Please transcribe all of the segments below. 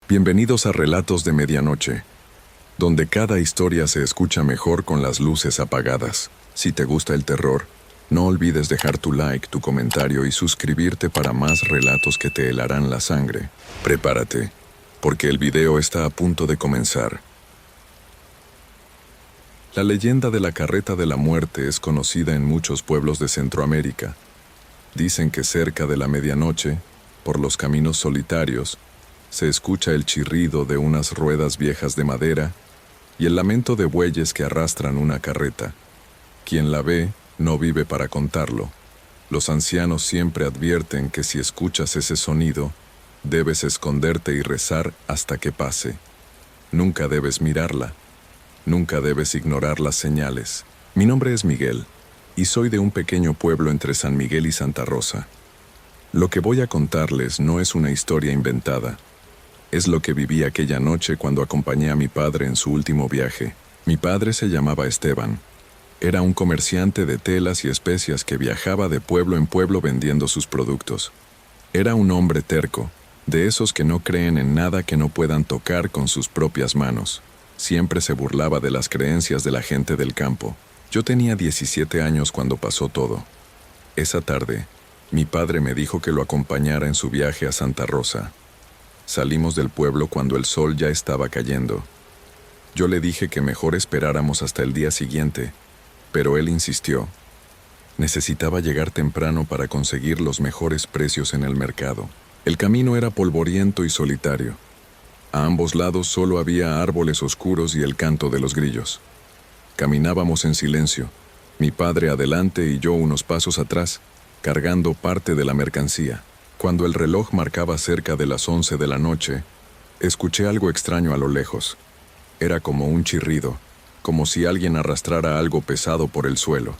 Bienvenidos a Relatos de Medianoche, donde cada historia se escucha mejor con las luces apagadas. Si te gusta el terror, no olvides dejar tu like, tu comentario y suscribirte para más relatos que te helarán la sangre. Prepárate, porque el video está a punto de comenzar. La leyenda de la carreta de la muerte es conocida en muchos pueblos de Centroamérica. Dicen que cerca de la medianoche, por los caminos solitarios, se escucha el chirrido de unas ruedas viejas de madera y el lamento de bueyes que arrastran una carreta. Quien la ve no vive para contarlo. Los ancianos siempre advierten que si escuchas ese sonido, debes esconderte y rezar hasta que pase. Nunca debes mirarla. Nunca debes ignorar las señales. Mi nombre es Miguel, y soy de un pequeño pueblo entre San Miguel y Santa Rosa. Lo que voy a contarles no es una historia inventada. Es lo que viví aquella noche cuando acompañé a mi padre en su último viaje. Mi padre se llamaba Esteban. Era un comerciante de telas y especias que viajaba de pueblo en pueblo vendiendo sus productos. Era un hombre terco, de esos que no creen en nada que no puedan tocar con sus propias manos. Siempre se burlaba de las creencias de la gente del campo. Yo tenía 17 años cuando pasó todo. Esa tarde, mi padre me dijo que lo acompañara en su viaje a Santa Rosa. Salimos del pueblo cuando el sol ya estaba cayendo. Yo le dije que mejor esperáramos hasta el día siguiente, pero él insistió. Necesitaba llegar temprano para conseguir los mejores precios en el mercado. El camino era polvoriento y solitario. A ambos lados solo había árboles oscuros y el canto de los grillos. Caminábamos en silencio, mi padre adelante y yo unos pasos atrás, cargando parte de la mercancía. Cuando el reloj marcaba cerca de las 11 de la noche, escuché algo extraño a lo lejos. Era como un chirrido, como si alguien arrastrara algo pesado por el suelo.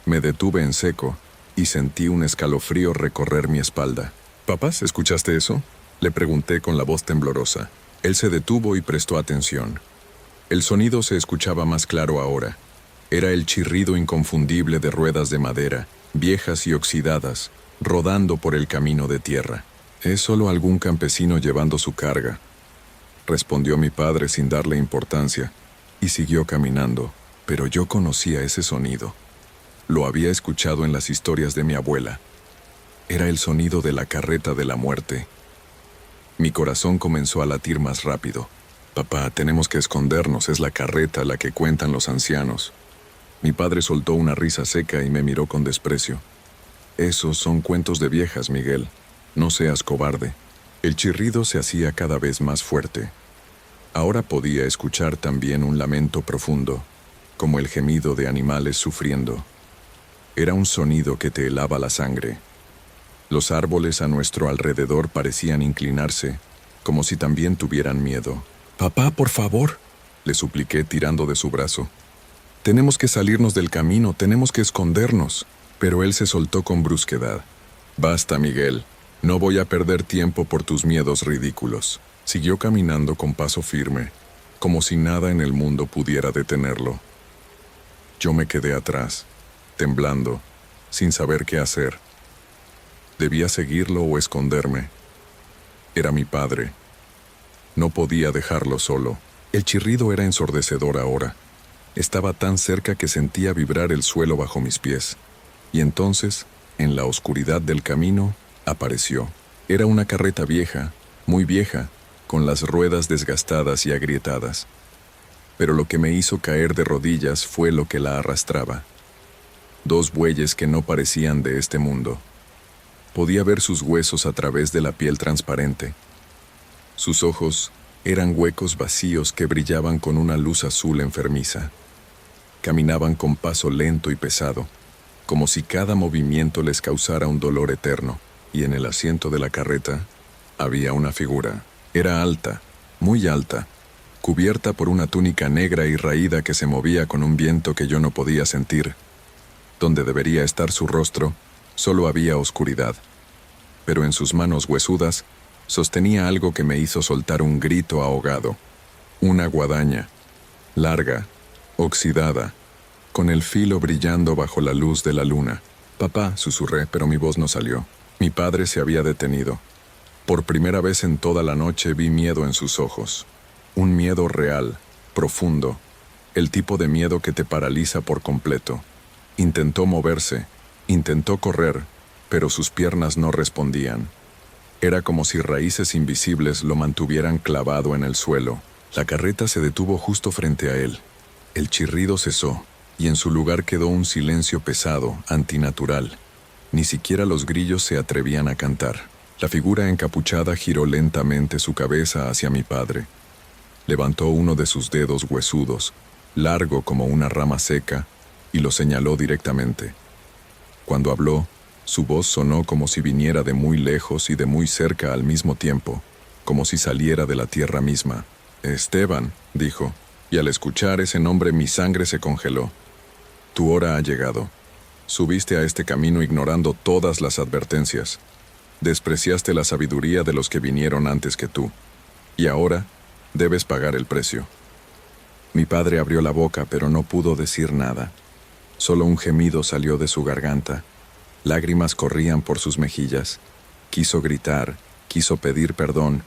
Me detuve en seco y sentí un escalofrío recorrer mi espalda. «¿Papás, escuchaste eso?», le pregunté con la voz temblorosa. Él se detuvo y prestó atención. El sonido se escuchaba más claro ahora. Era el chirrido inconfundible de ruedas de madera, viejas y oxidadas, rodando por el camino de tierra. «Es solo algún campesino llevando su carga», respondió mi padre sin darle importancia, y siguió caminando. Pero yo conocía ese sonido. Lo había escuchado en las historias de mi abuela. Era el sonido de la carreta de la muerte. Mi corazón comenzó a latir más rápido. «Papá, tenemos que escondernos, es la carreta la que cuentan los ancianos». Mi padre soltó una risa seca y me miró con desprecio. «Esos son cuentos de viejas, Miguel. No seas cobarde». El chirrido se hacía cada vez más fuerte. Ahora podía escuchar también un lamento profundo, como el gemido de animales sufriendo. Era un sonido que te helaba la sangre. Los árboles a nuestro alrededor parecían inclinarse, como si también tuvieran miedo. «Papá, por favor», le supliqué tirando de su brazo. «Tenemos que salirnos del camino, tenemos que escondernos». Pero él se soltó con brusquedad. «Basta, Miguel. No voy a perder tiempo por tus miedos ridículos». Siguió caminando con paso firme, como si nada en el mundo pudiera detenerlo. Yo me quedé atrás, temblando, sin saber qué hacer. Debía seguirlo o esconderme. Era mi padre. No podía dejarlo solo. El chirrido era ensordecedor ahora. Estaba tan cerca que sentía vibrar el suelo bajo mis pies. Y entonces, en la oscuridad del camino, apareció. Era una carreta vieja, muy vieja, con las ruedas desgastadas y agrietadas. Pero lo que me hizo caer de rodillas fue lo que la arrastraba. 2 bueyes que no parecían de este mundo. Podía ver sus huesos a través de la piel transparente. Sus ojos eran huecos vacíos que brillaban con una luz azul enfermiza. Caminaban con paso lento y pesado, como si cada movimiento les causara un dolor eterno, y en el asiento de la carreta había una figura. Era alta, muy alta, cubierta por una túnica negra y raída que se movía con un viento que yo no podía sentir. Donde debería estar su rostro, solo había oscuridad, pero en sus manos huesudas sostenía algo que me hizo soltar un grito ahogado. Una guadaña, larga, oxidada, con el filo brillando bajo la luz de la luna. «Papá», susurré, pero mi voz no salió. Mi padre se había detenido. Por primera vez en toda la noche vi miedo en sus ojos. Un miedo real, profundo, el tipo de miedo que te paraliza por completo. Intentó moverse, intentó correr, pero sus piernas no respondían. Era como si raíces invisibles lo mantuvieran clavado en el suelo. La carreta se detuvo justo frente a él. El chirrido cesó, y en su lugar quedó un silencio pesado, antinatural. Ni siquiera los grillos se atrevían a cantar. La figura encapuchada giró lentamente su cabeza hacia mi padre. Levantó uno de sus dedos huesudos, largo como una rama seca, y lo señaló directamente. Cuando habló, su voz sonó como si viniera de muy lejos y de muy cerca al mismo tiempo, como si saliera de la tierra misma. Esteban, dijo, y al escuchar ese nombre mi sangre se congeló. Tu hora ha llegado. Subiste a este camino ignorando todas las advertencias. Despreciaste la sabiduría de los que vinieron antes que tú, y ahora debes pagar el precio. Mi padre abrió la boca, pero no pudo decir nada. Solo un gemido salió de su garganta. Lágrimas corrían por sus mejillas. Quiso gritar, quiso pedir perdón,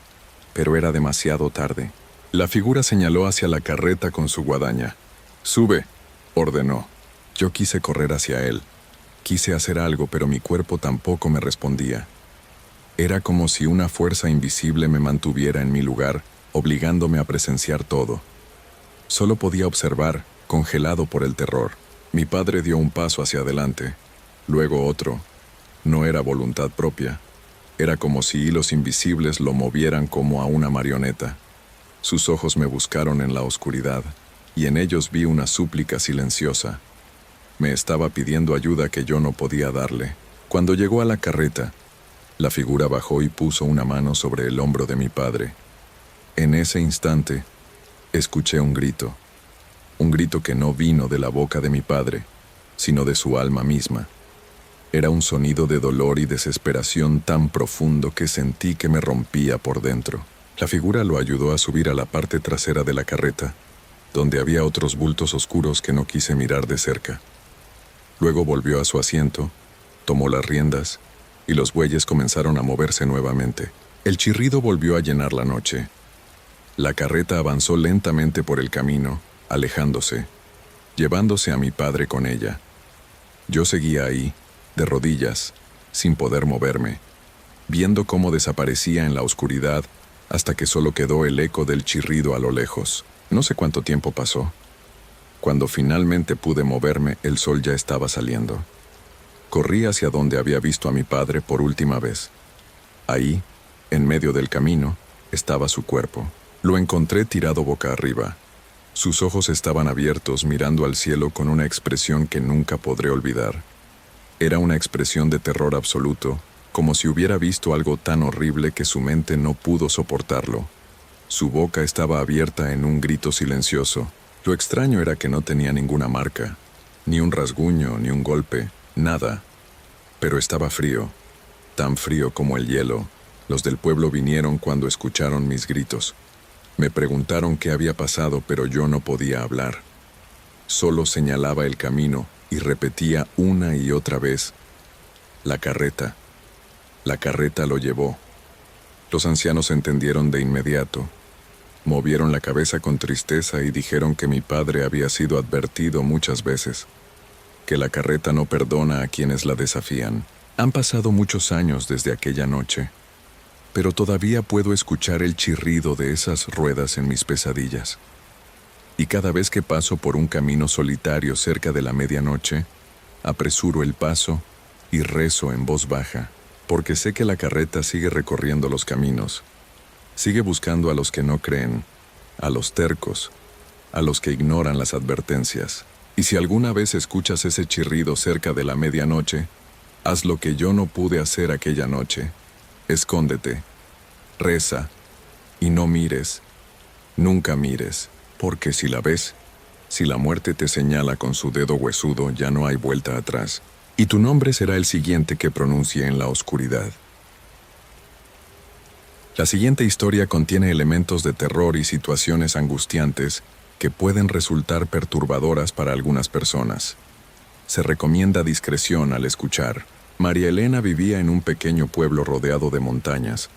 pero era demasiado tarde. La figura señaló hacia la carreta con su guadaña. «Sube», ordenó. Yo quise correr hacia él. Quise hacer algo, pero mi cuerpo tampoco me respondía. Era como si una fuerza invisible me mantuviera en mi lugar, obligándome a presenciar todo. Solo podía observar, congelado por el terror. Mi padre dio un paso hacia adelante, luego otro. No era voluntad propia. Era como si hilos invisibles lo movieran como a una marioneta. Sus ojos me buscaron en la oscuridad, y en ellos vi una súplica silenciosa. Me estaba pidiendo ayuda que yo no podía darle. Cuando llegó a la carreta, la figura bajó y puso una mano sobre el hombro de mi padre. En ese instante, escuché un grito que no vino de la boca de mi padre, sino de su alma misma. Era un sonido de dolor y desesperación tan profundo que sentí que me rompía por dentro. La figura lo ayudó a subir a la parte trasera de la carreta, donde había otros bultos oscuros que no quise mirar de cerca. Luego volvió a su asiento, tomó las riendas, y los bueyes comenzaron a moverse nuevamente. El chirrido volvió a llenar la noche. La carreta avanzó lentamente por el camino, alejándose, llevándose a mi padre con ella. Yo seguía ahí, de rodillas, sin poder moverme, viendo cómo desaparecía en la oscuridad hasta que solo quedó el eco del chirrido a lo lejos. No sé cuánto tiempo pasó. Cuando finalmente pude moverme, el sol ya estaba saliendo. Corrí hacia donde había visto a mi padre por última vez. Ahí, en medio del camino, estaba su cuerpo. Lo encontré tirado boca arriba. Sus ojos estaban abiertos, mirando al cielo con una expresión que nunca podré olvidar. Era una expresión de terror absoluto, como si hubiera visto algo tan horrible que su mente no pudo soportarlo. Su boca estaba abierta en un grito silencioso. Lo extraño era que no tenía ninguna marca, ni un rasguño, ni un golpe. Nada, pero estaba frío, tan frío como el hielo. Los del pueblo vinieron cuando escucharon mis gritos. Me preguntaron qué había pasado, pero yo no podía hablar. Solo señalaba el camino y repetía una y otra vez: la carreta lo llevó. Los ancianos entendieron de inmediato. Movieron la cabeza con tristeza y dijeron que mi padre había sido advertido muchas veces, que la carreta no perdona a quienes la desafían. Han pasado muchos años desde aquella noche, pero todavía puedo escuchar el chirrido de esas ruedas en mis pesadillas. Y cada vez que paso por un camino solitario cerca de la medianoche, apresuro el paso y rezo en voz baja, porque sé que la carreta sigue recorriendo los caminos, sigue buscando a los que no creen, a los tercos, a los que ignoran las advertencias. Y si alguna vez escuchas ese chirrido cerca de la medianoche, haz lo que yo no pude hacer aquella noche. Escóndete, reza, y no mires, nunca mires, porque si la ves, si la muerte te señala con su dedo huesudo, ya no hay vuelta atrás, y tu nombre será el siguiente que pronuncie en la oscuridad. La siguiente historia contiene elementos de terror y situaciones angustiantes que pueden resultar perturbadoras para algunas personas. Se recomienda discreción al escuchar. María Elena vivía en un pequeño pueblo rodeado de montañas.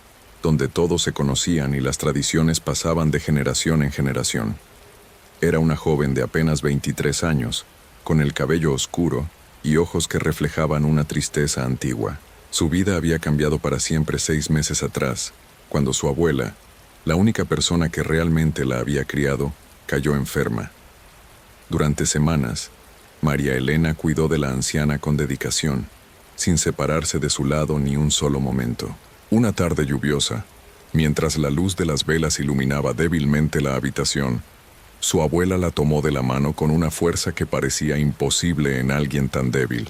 donde todos se conocían y las tradiciones pasaban de generación en generación. Era una joven de apenas 23 años, con el cabello oscuro y ojos que reflejaban una tristeza antigua. Su vida había cambiado para siempre 6 meses atrás, cuando su abuela, la única persona que realmente la había criado, cayó enferma. Durante semanas, María Elena cuidó de la anciana con dedicación, sin separarse de su lado ni un solo momento. Una tarde lluviosa, mientras la luz de las velas iluminaba débilmente la habitación, su abuela la tomó de la mano con una fuerza que parecía imposible en alguien tan débil.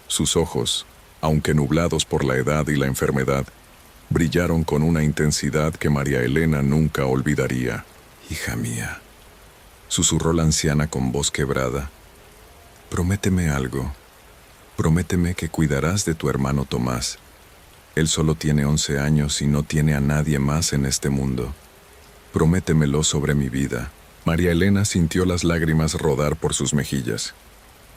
Sus ojos, aunque nublados por la edad y la enfermedad, brillaron con una intensidad que María Elena nunca olvidaría. «Hija mía», susurró la anciana con voz quebrada, «prométeme algo. Prométeme que cuidarás de tu hermano Tomás. Él solo tiene 11 años y no tiene a nadie más en este mundo. Prométemelo sobre mi vida». María Elena sintió las lágrimas rodar por sus mejillas.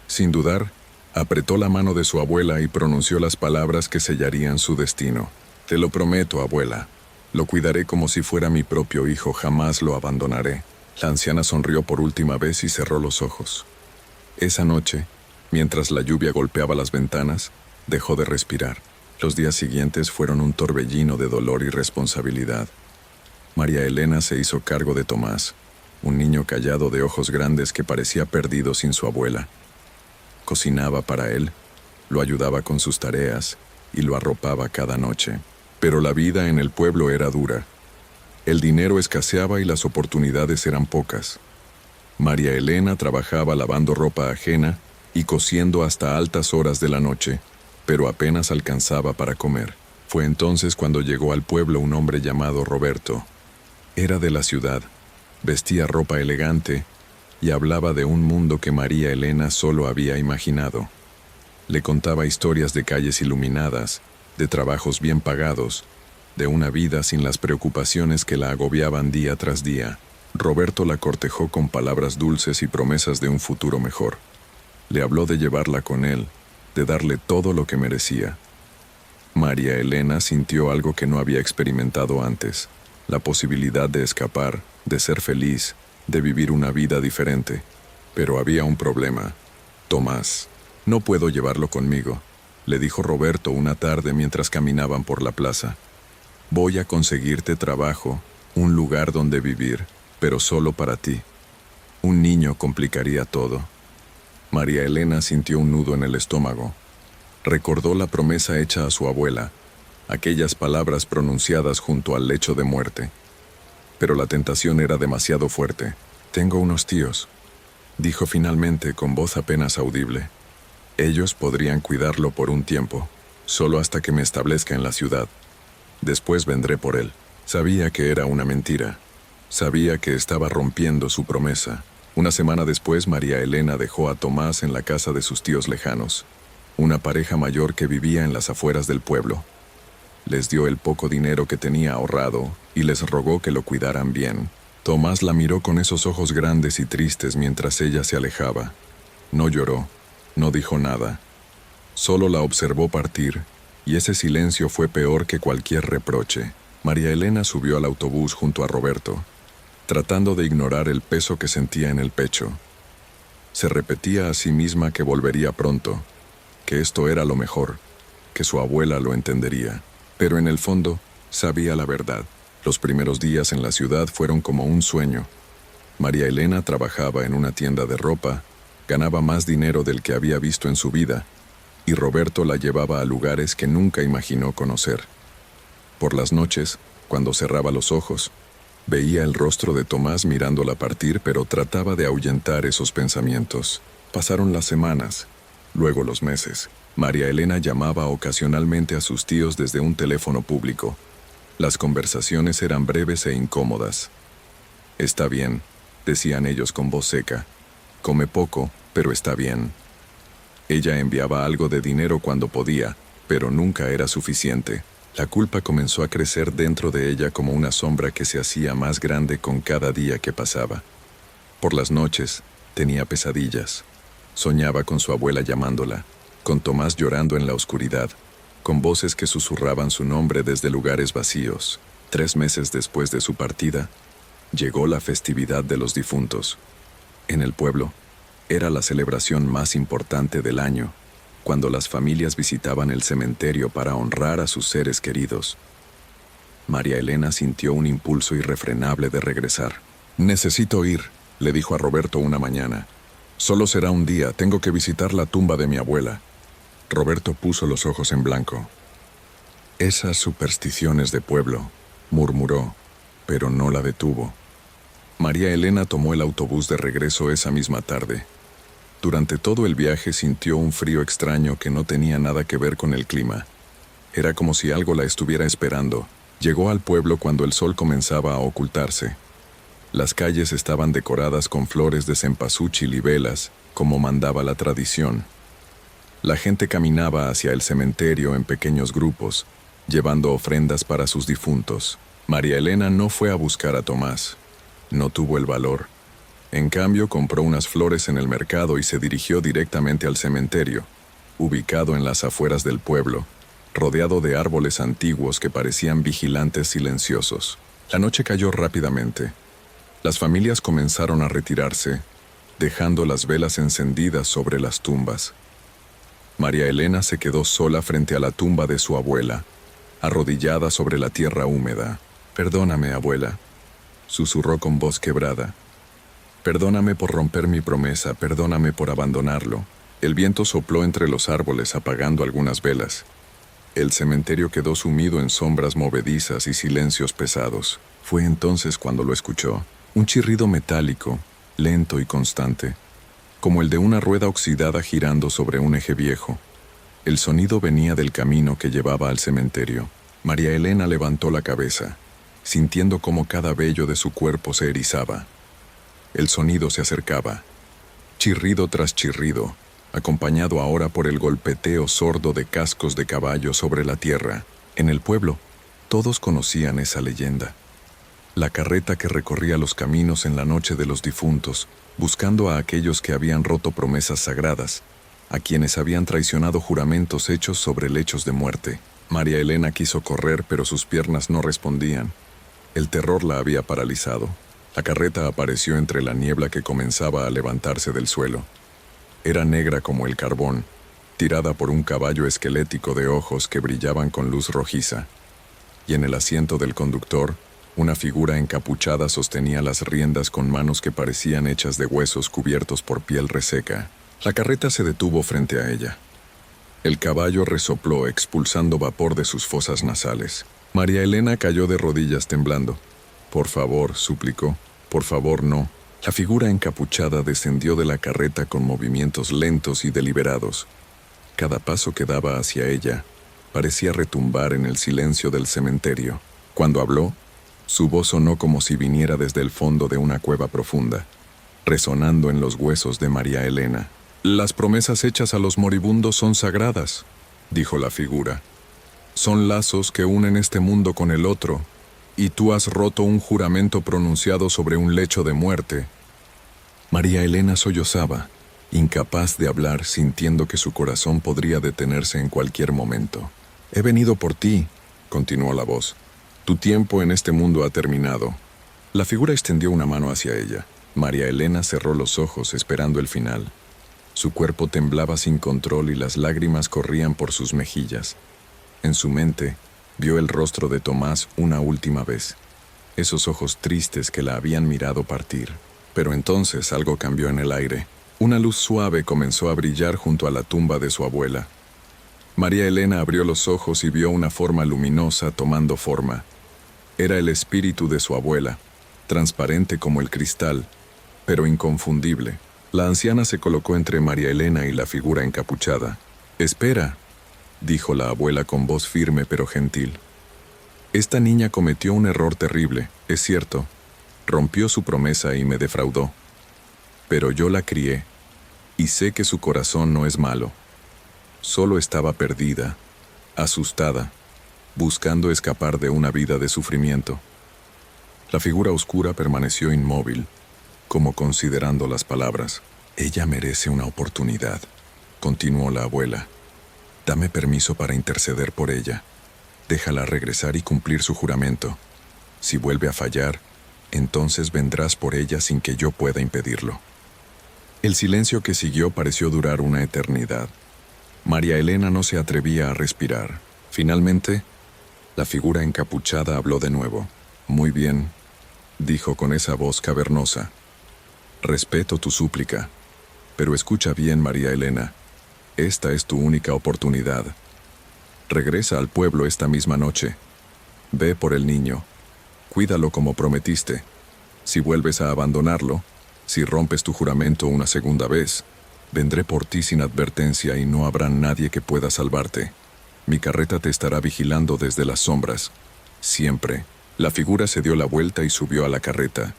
Sin dudar, apretó la mano de su abuela y pronunció las palabras que sellarían su destino. «Te lo prometo, abuela. Lo cuidaré como si fuera mi propio hijo, jamás lo abandonaré». La anciana sonrió por última vez y cerró los ojos. Esa noche, mientras la lluvia golpeaba las ventanas, dejó de respirar. Los días siguientes fueron un torbellino de dolor y responsabilidad. María Elena se hizo cargo de Tomás, un niño callado de ojos grandes que parecía perdido sin su abuela. Cocinaba para él, lo ayudaba con sus tareas y lo arropaba cada noche. Pero la vida en el pueblo era dura. El dinero escaseaba y las oportunidades eran pocas. María Elena trabajaba lavando ropa ajena y cosiendo hasta altas horas de la noche, pero apenas alcanzaba para comer. Fue entonces cuando llegó al pueblo un hombre llamado Roberto. Era de la ciudad, vestía ropa elegante y hablaba de un mundo que María Elena solo había imaginado. Le contaba historias de calles iluminadas, de trabajos bien pagados, de una vida sin las preocupaciones que la agobiaban día tras día. Roberto la cortejó con palabras dulces y promesas de un futuro mejor. Le habló de llevarla con él, de darle todo lo que merecía. María Elena sintió algo que no había experimentado antes, la posibilidad de escapar, de ser feliz, de vivir una vida diferente. Pero había un problema. Tomás. «No puedo llevarlo conmigo», le dijo Roberto una tarde mientras caminaban por la plaza. «Voy a conseguirte trabajo, un lugar donde vivir, pero solo para ti. Un niño complicaría todo». María Elena sintió un nudo en el estómago. Recordó la promesa hecha a su abuela, aquellas palabras pronunciadas junto al lecho de muerte. Pero la tentación era demasiado fuerte. «Tengo unos tíos», dijo finalmente con voz apenas audible. «Ellos podrían cuidarlo por un tiempo, solo hasta que me establezca en la ciudad. Después vendré por él». Sabía que era una mentira. Sabía que estaba rompiendo su promesa. Una semana después, María Elena dejó a Tomás en la casa de sus tíos lejanos, una pareja mayor que vivía en las afueras del pueblo. Les dio el poco dinero que tenía ahorrado y les rogó que lo cuidaran bien. Tomás la miró con esos ojos grandes y tristes mientras ella se alejaba. No lloró, no dijo nada. Solo la observó partir, y ese silencio fue peor que cualquier reproche. María Elena subió al autobús junto a Roberto, tratando de ignorar el peso que sentía en el pecho. Se repetía a sí misma que volvería pronto, que esto era lo mejor, que su abuela lo entendería. Pero en el fondo, sabía la verdad. Los primeros días en la ciudad fueron como un sueño. María Elena trabajaba en una tienda de ropa, ganaba más dinero del que había visto en su vida, y Roberto la llevaba a lugares que nunca imaginó conocer. Por las noches, cuando cerraba los ojos, veía el rostro de Tomás mirándola partir, pero trataba de ahuyentar esos pensamientos. Pasaron las semanas, luego los meses. María Elena llamaba ocasionalmente a sus tíos desde un teléfono público. Las conversaciones eran breves e incómodas. «Está bien», decían ellos con voz seca. «Come poco, pero está bien». Ella enviaba algo de dinero cuando podía, pero nunca era suficiente. La culpa comenzó a crecer dentro de ella como una sombra que se hacía más grande con cada día que pasaba. Por las noches, tenía pesadillas. Soñaba con su abuela llamándola, con Tomás llorando en la oscuridad, con voces que susurraban su nombre desde lugares vacíos. 3 meses después de su partida, llegó la festividad de los difuntos. En el pueblo, era la celebración más importante del año, cuando las familias visitaban el cementerio para honrar a sus seres queridos. María Elena sintió un impulso irrefrenable de regresar. «Necesito ir», le dijo a Roberto una mañana. «Solo será un día, tengo que visitar la tumba de mi abuela». Roberto puso los ojos en blanco. «Esas supersticiones de pueblo», murmuró, pero no la detuvo. María Elena tomó el autobús de regreso esa misma tarde. Durante todo el viaje sintió un frío extraño que no tenía nada que ver con el clima. Era como si algo la estuviera esperando. Llegó al pueblo cuando el sol comenzaba a ocultarse. Las calles estaban decoradas con flores de cempasúchil y velas, como mandaba la tradición. La gente caminaba hacia el cementerio en pequeños grupos, llevando ofrendas para sus difuntos. María Elena no fue a buscar a Tomás. No tuvo el valor. En cambio, compró unas flores en el mercado y se dirigió directamente al cementerio, ubicado en las afueras del pueblo, rodeado de árboles antiguos que parecían vigilantes silenciosos. La noche cayó rápidamente. Las familias comenzaron a retirarse, dejando las velas encendidas sobre las tumbas. María Elena se quedó sola frente a la tumba de su abuela, arrodillada sobre la tierra húmeda. «Perdóname, abuela», susurró con voz quebrada. «Perdóname por romper mi promesa, perdóname por abandonarlo». El viento sopló entre los árboles apagando algunas velas. El cementerio quedó sumido en sombras movedizas y silencios pesados. Fue entonces cuando lo escuchó. Un chirrido metálico, lento y constante, como el de una rueda oxidada girando sobre un eje viejo. El sonido venía del camino que llevaba al cementerio. María Elena levantó la cabeza, sintiendo cómo cada vello de su cuerpo se erizaba. El sonido se acercaba, chirrido tras chirrido, acompañado ahora por el golpeteo sordo de cascos de caballo sobre la tierra. En el pueblo, todos conocían esa leyenda. La carreta que recorría los caminos en la noche de los difuntos, buscando a aquellos que habían roto promesas sagradas, a quienes habían traicionado juramentos hechos sobre lechos de muerte. María Elena quiso correr, pero sus piernas no respondían. El terror la había paralizado. La carreta apareció entre la niebla que comenzaba a levantarse del suelo. Era negra como el carbón, tirada por un caballo esquelético de ojos que brillaban con luz rojiza. Y en el asiento del conductor, una figura encapuchada sostenía las riendas con manos que parecían hechas de huesos cubiertos por piel reseca. La carreta se detuvo frente a ella. El caballo resopló expulsando vapor de sus fosas nasales. María Elena cayó de rodillas temblando. «Por favor», suplicó, «por favor, no». La figura encapuchada descendió de la carreta con movimientos lentos y deliberados. Cada paso que daba hacia ella parecía retumbar en el silencio del cementerio. Cuando habló, su voz sonó como si viniera desde el fondo de una cueva profunda, resonando en los huesos de María Elena. «Las promesas hechas a los moribundos son sagradas», dijo la figura. «Son lazos que unen este mundo con el otro, y tú has roto un juramento pronunciado sobre un lecho de muerte». María Elena sollozaba, incapaz de hablar, sintiendo que su corazón podría detenerse en cualquier momento. «He venido por ti», continuó la voz. «Tu tiempo en este mundo ha terminado». La figura extendió una mano hacia ella. María Elena cerró los ojos esperando el final. Su cuerpo temblaba sin control y las lágrimas corrían por sus mejillas. En su mente, vio el rostro de Tomás una última vez, esos ojos tristes que la habían mirado partir. Pero entonces algo cambió en el aire. Una luz suave comenzó a brillar junto a la tumba de su abuela. María Elena abrió los ojos y vio una forma luminosa tomando forma. Era el espíritu de su abuela, transparente como el cristal, pero inconfundible. La anciana se colocó entre María Elena y la figura encapuchada. «Espera», dijo la abuela con voz firme pero gentil. «Esta niña cometió un error terrible, es cierto. Rompió su promesa y me defraudó. Pero yo la crié, y sé que su corazón no es malo. Solo estaba perdida, asustada, buscando escapar de una vida de sufrimiento». La figura oscura permaneció inmóvil, como considerando las palabras. «Ella merece una oportunidad», continuó la abuela. Dame permiso para interceder por ella. Déjala regresar y cumplir su juramento. Si vuelve a fallar, entonces vendrás por ella sin que yo pueda impedirlo. El silencio que siguió pareció durar una eternidad. María Elena no se atrevía a respirar. Finalmente, la figura encapuchada habló de nuevo. Muy bien, dijo con esa voz cavernosa. Respeto tu súplica, pero escucha bien, María Elena. Esta es tu única oportunidad. Regresa al pueblo esta misma noche. Ve por el niño. Cuídalo como prometiste. Si vuelves a abandonarlo, si rompes tu juramento una segunda vez, vendré por ti sin advertencia y no habrá nadie que pueda salvarte. Mi carreta te estará vigilando desde las sombras. Siempre. La figura se dio la vuelta y subió a la carreta.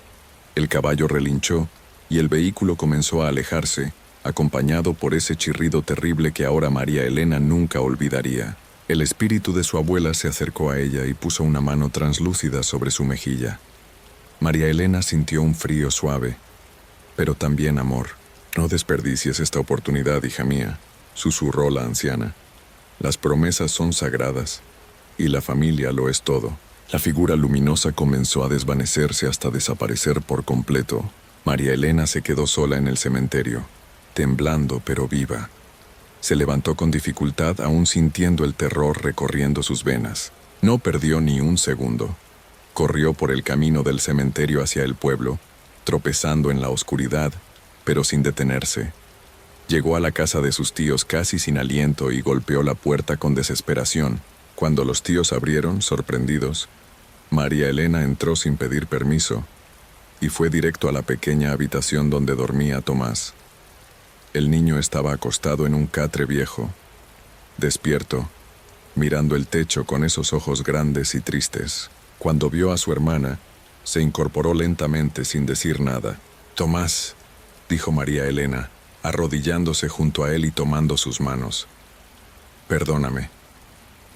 El caballo relinchó y el vehículo comenzó a alejarse, acompañado por ese chirrido terrible que ahora María Elena nunca olvidaría. El espíritu de su abuela se acercó a ella y puso una mano translúcida sobre su mejilla. María Elena sintió un frío suave, pero también amor. No desperdicies esta oportunidad, hija mía, susurró la anciana. Las promesas son sagradas, y la familia lo es todo. La figura luminosa comenzó a desvanecerse hasta desaparecer por completo. María Elena se quedó sola en el cementerio, temblando pero viva. Se levantó con dificultad, aún sintiendo el terror recorriendo sus venas. No perdió ni un segundo. Corrió por el camino del cementerio hacia el pueblo, tropezando en la oscuridad, pero sin detenerse. Llegó a la casa de sus tíos casi sin aliento y golpeó la puerta con desesperación. Cuando los tíos abrieron, sorprendidos, María Elena entró sin pedir permiso y fue directo a la pequeña habitación donde dormía Tomás. El niño estaba acostado en un catre viejo, despierto, mirando el techo con esos ojos grandes y tristes. Cuando vio a su hermana, se incorporó lentamente sin decir nada. «Tomás», dijo María Elena, arrodillándose junto a él y tomando sus manos. «Perdóname.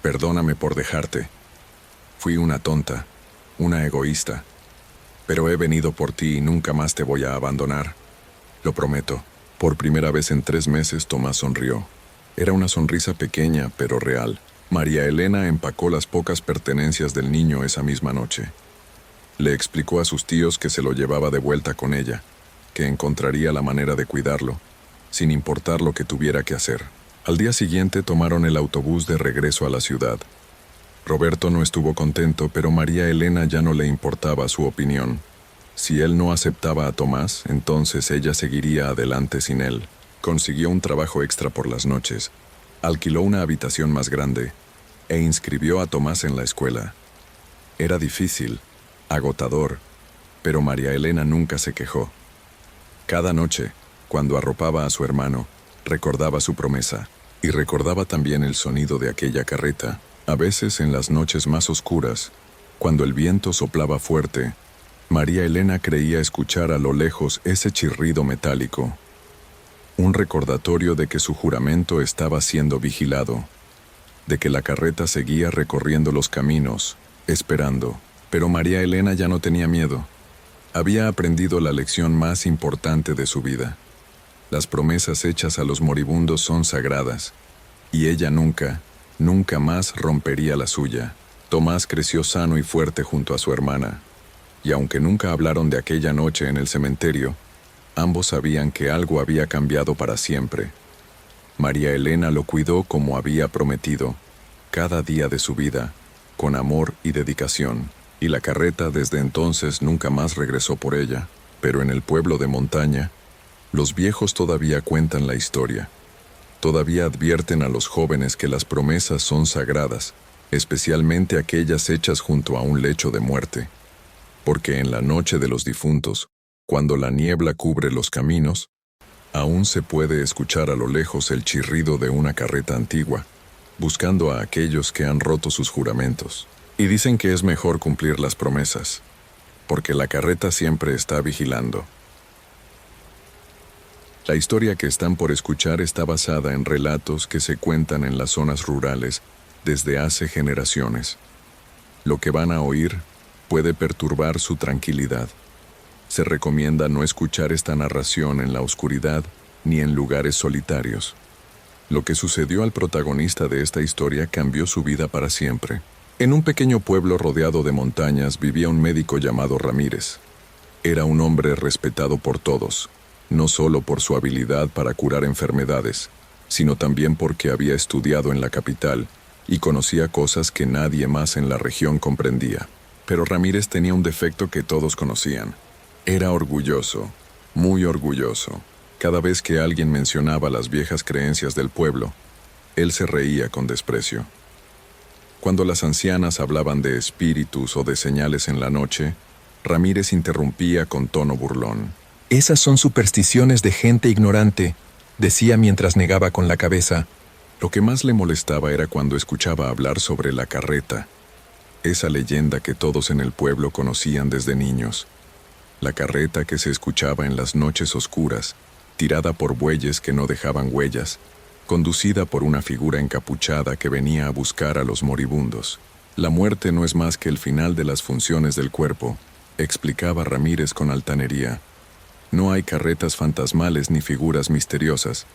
Perdóname por dejarte. Fui una tonta, una egoísta. Pero he venido por ti y nunca más te voy a abandonar. Lo prometo». Por primera vez en 3 meses, Tomás sonrió. Era una sonrisa pequeña, pero real. María Elena empacó las pocas pertenencias del niño esa misma noche. Le explicó a sus tíos que se lo llevaba de vuelta con ella, que encontraría la manera de cuidarlo, sin importar lo que tuviera que hacer. Al día siguiente tomaron el autobús de regreso a la ciudad. Roberto no estuvo contento, pero María Elena ya no le importaba su opinión. Si él no aceptaba a Tomás, entonces ella seguiría adelante sin él. Consiguió un trabajo extra por las noches, alquiló una habitación más grande e inscribió a Tomás en la escuela. Era difícil, agotador, pero María Elena nunca se quejó. Cada noche, cuando arropaba a su hermano, recordaba su promesa y recordaba también el sonido de aquella carreta. A veces en las noches más oscuras, cuando el viento soplaba fuerte, María Elena creía escuchar a lo lejos ese chirrido metálico, un recordatorio de que su juramento estaba siendo vigilado, de que la carreta seguía recorriendo los caminos, esperando. Pero María Elena ya no tenía miedo. Había aprendido la lección más importante de su vida. Las promesas hechas a los moribundos son sagradas, y ella nunca, nunca más rompería la suya. Tomás creció sano y fuerte junto a su hermana, y aunque nunca hablaron de aquella noche en el cementerio, ambos sabían que algo había cambiado para siempre. María Elena lo cuidó como había prometido, cada día de su vida, con amor y dedicación, y la carreta desde entonces nunca más regresó por ella. Pero en el pueblo de montaña, los viejos todavía cuentan la historia. Todavía advierten a los jóvenes que las promesas son sagradas, especialmente aquellas hechas junto a un lecho de muerte. Porque en la noche de los difuntos, cuando la niebla cubre los caminos, aún se puede escuchar a lo lejos el chirrido de una carreta antigua, buscando a aquellos que han roto sus juramentos. Y dicen que es mejor cumplir las promesas, porque la carreta siempre está vigilando. La historia que están por escuchar está basada en relatos que se cuentan en las zonas rurales desde hace generaciones. Lo que van a oír puede perturbar su tranquilidad. Se recomienda no escuchar esta narración en la oscuridad ni en lugares solitarios. Lo que sucedió al protagonista de esta historia cambió su vida para siempre. En un pequeño pueblo rodeado de montañas vivía un médico llamado Ramírez. Era un hombre respetado por todos, no solo por su habilidad para curar enfermedades, sino también porque había estudiado en la capital y conocía cosas que nadie más en la región comprendía. Pero Ramírez tenía un defecto que todos conocían. Era orgulloso, muy orgulloso. Cada vez que alguien mencionaba las viejas creencias del pueblo, él se reía con desprecio. Cuando las ancianas hablaban de espíritus o de señales en la noche, Ramírez interrumpía con tono burlón. Esas son supersticiones de gente ignorante, decía mientras negaba con la cabeza. Lo que más le molestaba era cuando escuchaba hablar sobre la carreta, esa leyenda que todos en el pueblo conocían desde niños. La carreta que se escuchaba en las noches oscuras, tirada por bueyes que no dejaban huellas, conducida por una figura encapuchada que venía a buscar a los moribundos. La muerte no es más que el final de las funciones del cuerpo, explicaba Ramírez con altanería. No hay carretas fantasmales ni figuras misteriosas,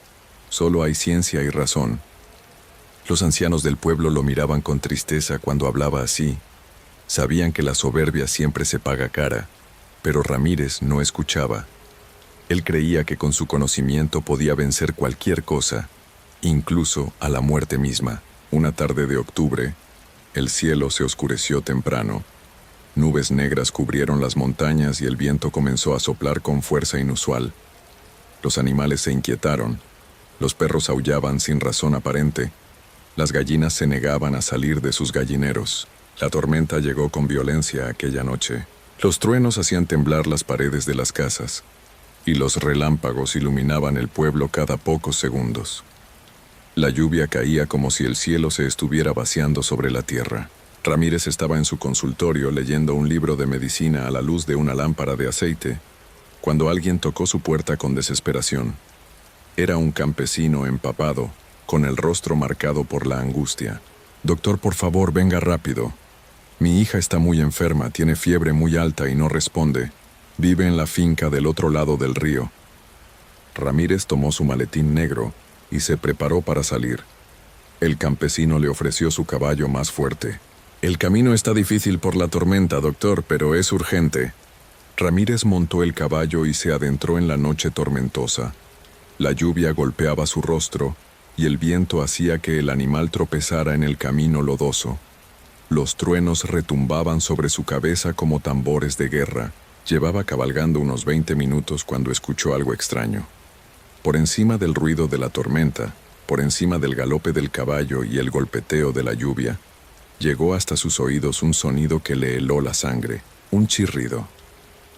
solo hay ciencia y razón. Los ancianos del pueblo lo miraban con tristeza cuando hablaba así. Sabían que la soberbia siempre se paga cara, pero Ramírez no escuchaba. Él creía que con su conocimiento podía vencer cualquier cosa, incluso a la muerte misma. Una tarde de octubre, el cielo se oscureció temprano. Nubes negras cubrieron las montañas y el viento comenzó a soplar con fuerza inusual. Los animales se inquietaron, los perros aullaban sin razón aparente, las gallinas se negaban a salir de sus gallineros. La tormenta llegó con violencia aquella noche. Los truenos hacían temblar las paredes de las casas, y los relámpagos iluminaban el pueblo cada pocos segundos. La lluvia caía como si el cielo se estuviera vaciando sobre la tierra. Ramírez estaba en su consultorio leyendo un libro de medicina a la luz de una lámpara de aceite, cuando alguien tocó su puerta con desesperación. Era un campesino empapado, con el rostro marcado por la angustia. «Doctor, por favor, venga rápido. Mi hija está muy enferma, tiene fiebre muy alta y no responde. Vive en la finca del otro lado del río». Ramírez tomó su maletín negro y se preparó para salir. El campesino le ofreció su caballo más fuerte. «El camino está difícil por la tormenta, doctor, pero es urgente». Ramírez montó el caballo y se adentró en la noche tormentosa. La lluvia golpeaba su rostro y el viento hacía que el animal tropezara en el camino lodoso. Los truenos retumbaban sobre su cabeza como tambores de guerra. Llevaba cabalgando unos 20 minutos cuando escuchó algo extraño. Por encima del ruido de la tormenta, por encima del galope del caballo y el golpeteo de la lluvia, llegó hasta sus oídos un sonido que le heló la sangre, un chirrido.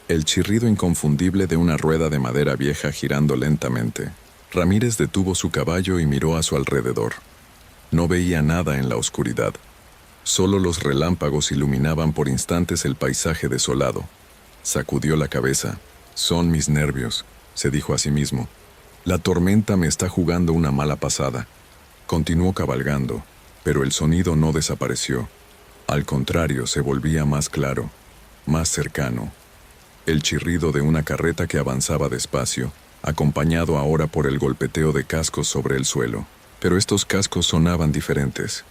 El chirrido inconfundible de una rueda de madera vieja girando lentamente. Ramírez detuvo su caballo y miró a su alrededor. No veía nada en la oscuridad. Solo los relámpagos iluminaban por instantes el paisaje desolado. Sacudió la cabeza. «Son mis nervios», se dijo a sí mismo. «La tormenta me está jugando una mala pasada». Continuó cabalgando, pero el sonido no desapareció. Al contrario, se volvía más claro, más cercano. El chirrido de una carreta que avanzaba despacio, acompañado ahora por el golpeteo de cascos sobre el suelo. Pero estos cascos sonaban diferentes,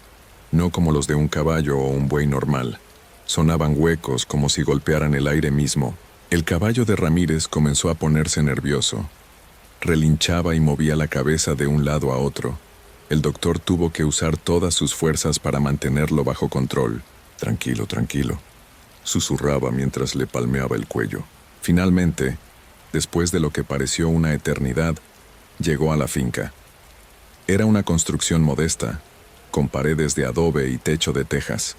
no como los de un caballo o un buey normal. Sonaban huecos, como si golpearan el aire mismo. El caballo de Ramírez comenzó a ponerse nervioso. Relinchaba y movía la cabeza de un lado a otro. El doctor tuvo que usar todas sus fuerzas para mantenerlo bajo control. «Tranquilo, tranquilo», susurraba mientras le palmeaba el cuello. Finalmente, después de lo que pareció una eternidad, llegó a la finca. Era una construcción modesta, con paredes de adobe y techo de tejas.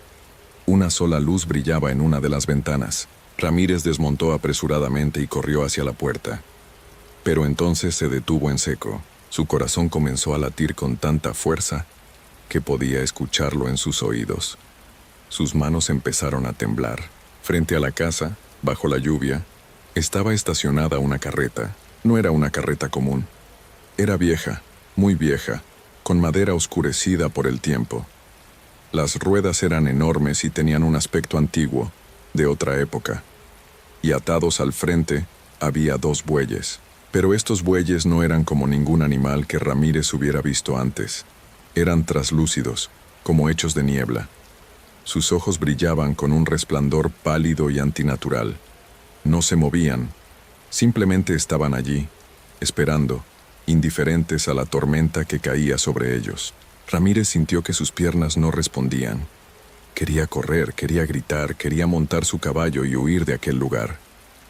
Una sola luz brillaba en una de las ventanas. Ramírez desmontó apresuradamente y corrió hacia la puerta. Pero entonces se detuvo en seco. Su corazón comenzó a latir con tanta fuerza que podía escucharlo en sus oídos. Sus manos empezaron a temblar. Frente a la casa, bajo la lluvia, estaba estacionada una carreta. No era una carreta común. Era vieja, muy vieja, con madera oscurecida por el tiempo. Las ruedas eran enormes y tenían un aspecto antiguo, de otra época. Y atados al frente había 2 bueyes. Pero estos bueyes no eran como ningún animal que Ramírez hubiera visto antes. Eran traslúcidos, como hechos de niebla. Sus ojos brillaban con un resplandor pálido y antinatural. No se movían, simplemente estaban allí, esperando, indiferentes a la tormenta que caía sobre ellos. Ramírez sintió que sus piernas no respondían. Quería correr, quería gritar, quería montar su caballo y huir de aquel lugar,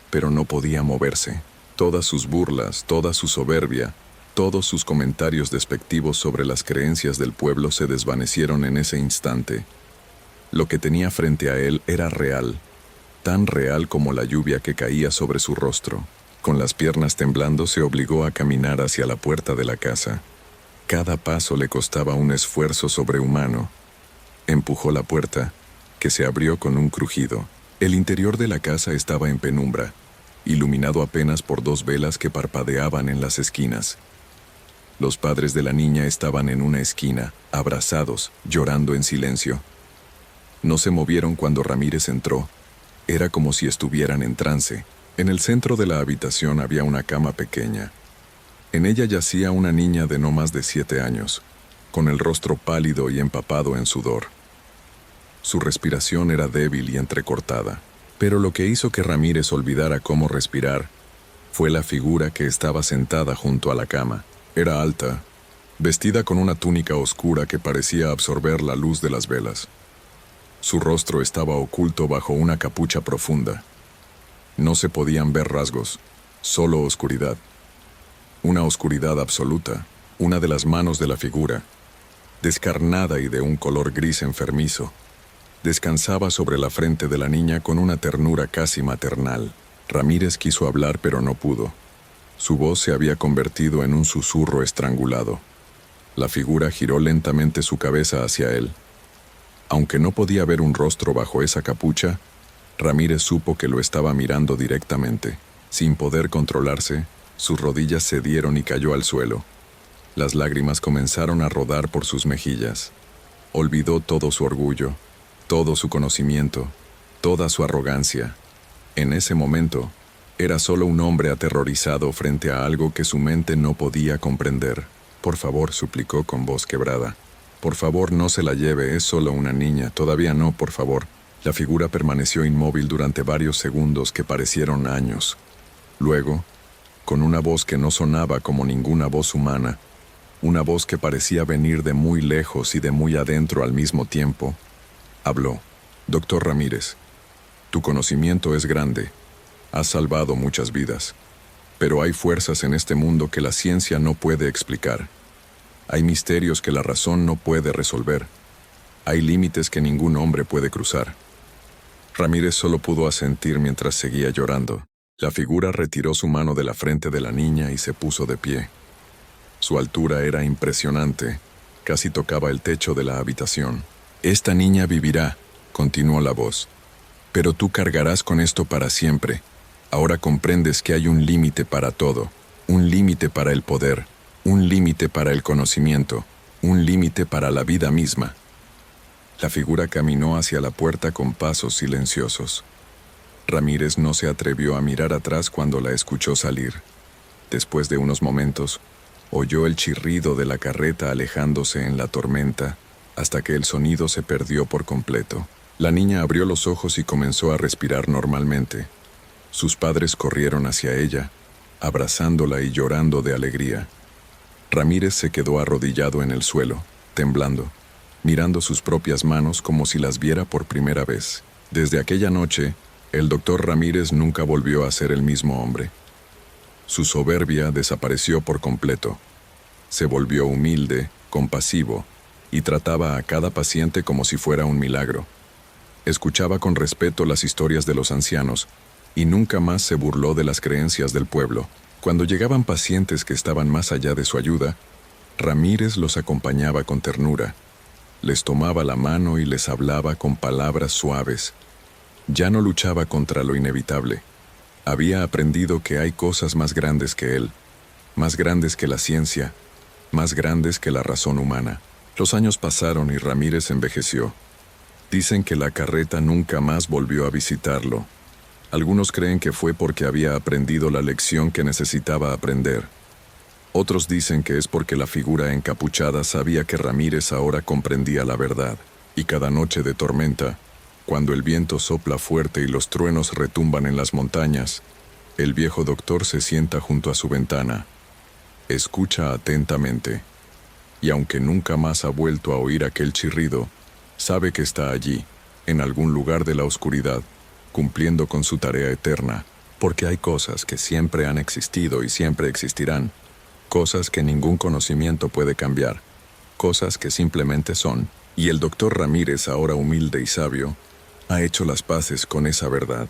pero no podía moverse. Todas sus burlas, toda su soberbia, todos sus comentarios despectivos sobre las creencias del pueblo se desvanecieron en ese instante. Lo que tenía frente a él era real, tan real como la lluvia que caía sobre su rostro. Con las piernas temblando se obligó a caminar hacia la puerta de la casa. Cada paso le costaba un esfuerzo sobrehumano. Empujó la puerta, que se abrió con un crujido. El interior de la casa estaba en penumbra, iluminado apenas por 2 velas que parpadeaban en las esquinas. Los padres de la niña estaban en una esquina, abrazados, llorando en silencio. No se movieron cuando Ramírez entró. Era como si estuvieran en trance. En el centro de la habitación había una cama pequeña. En ella yacía una niña de no más de 7 años, con el rostro pálido y empapado en sudor. Su respiración era débil y entrecortada. Pero lo que hizo que Ramírez olvidara cómo respirar fue la figura que estaba sentada junto a la cama. Era alta, vestida con una túnica oscura que parecía absorber la luz de las velas. Su rostro estaba oculto bajo una capucha profunda. No se podían ver rasgos, solo oscuridad. Una oscuridad absoluta, una de las manos de la figura, descarnada y de un color gris enfermizo, descansaba sobre la frente de la niña con una ternura casi maternal. Ramírez quiso hablar pero no pudo. Su voz se había convertido en un susurro estrangulado. La figura giró lentamente su cabeza hacia él. Aunque no podía ver un rostro bajo esa capucha, Ramírez supo que lo estaba mirando directamente. Sin poder controlarse, sus rodillas cedieron y cayó al suelo. Las lágrimas comenzaron a rodar por sus mejillas. Olvidó todo su orgullo, todo su conocimiento, toda su arrogancia. En ese momento, era solo un hombre aterrorizado frente a algo que su mente no podía comprender. «Por favor», suplicó con voz quebrada. «Por favor, no se la lleve, es solo una niña. Todavía no, por favor». La figura permaneció inmóvil durante varios segundos que parecieron años. Luego, con una voz que no sonaba como ninguna voz humana, una voz que parecía venir de muy lejos y de muy adentro al mismo tiempo, habló. «Doctor Ramírez, tu conocimiento es grande. Has salvado muchas vidas. Pero hay fuerzas en este mundo que la ciencia no puede explicar. Hay misterios que la razón no puede resolver. Hay límites que ningún hombre puede cruzar». Ramírez solo pudo asentir mientras seguía llorando. La figura retiró su mano de la frente de la niña y se puso de pie. Su altura era impresionante, casi tocaba el techo de la habitación. «Esta niña vivirá», continuó la voz. «Pero tú cargarás con esto para siempre. Ahora comprendes que hay un límite para todo, un límite para el poder, un límite para el conocimiento, un límite para la vida misma». La figura caminó hacia la puerta con pasos silenciosos. Ramírez no se atrevió a mirar atrás cuando la escuchó salir. Después de unos momentos, oyó el chirrido de la carreta alejándose en la tormenta, hasta que el sonido se perdió por completo. La niña abrió los ojos y comenzó a respirar normalmente. Sus padres corrieron hacia ella, abrazándola y llorando de alegría. Ramírez se quedó arrodillado en el suelo, temblando, mirando sus propias manos como si las viera por primera vez. Desde aquella noche, el doctor Ramírez nunca volvió a ser el mismo hombre. Su soberbia desapareció por completo. Se volvió humilde, compasivo, y trataba a cada paciente como si fuera un milagro. Escuchaba con respeto las historias de los ancianos, y nunca más se burló de las creencias del pueblo. Cuando llegaban pacientes que estaban más allá de su ayuda, Ramírez los acompañaba con ternura. Les tomaba la mano y les hablaba con palabras suaves. Ya no luchaba contra lo inevitable. Había aprendido que hay cosas más grandes que él, más grandes que la ciencia, más grandes que la razón humana. Los años pasaron y Ramírez envejeció. Dicen que la carreta nunca más volvió a visitarlo. Algunos creen que fue porque había aprendido la lección que necesitaba aprender. Otros dicen que es porque la figura encapuchada sabía que Ramírez ahora comprendía la verdad, y cada noche de tormenta, cuando el viento sopla fuerte y los truenos retumban en las montañas, el viejo doctor se sienta junto a su ventana, escucha atentamente, y aunque nunca más ha vuelto a oír aquel chirrido, sabe que está allí, en algún lugar de la oscuridad, cumpliendo con su tarea eterna, porque hay cosas que siempre han existido y siempre existirán, cosas que ningún conocimiento puede cambiar, cosas que simplemente son, y el doctor Ramírez, ahora humilde y sabio, ha hecho las paces con esa verdad.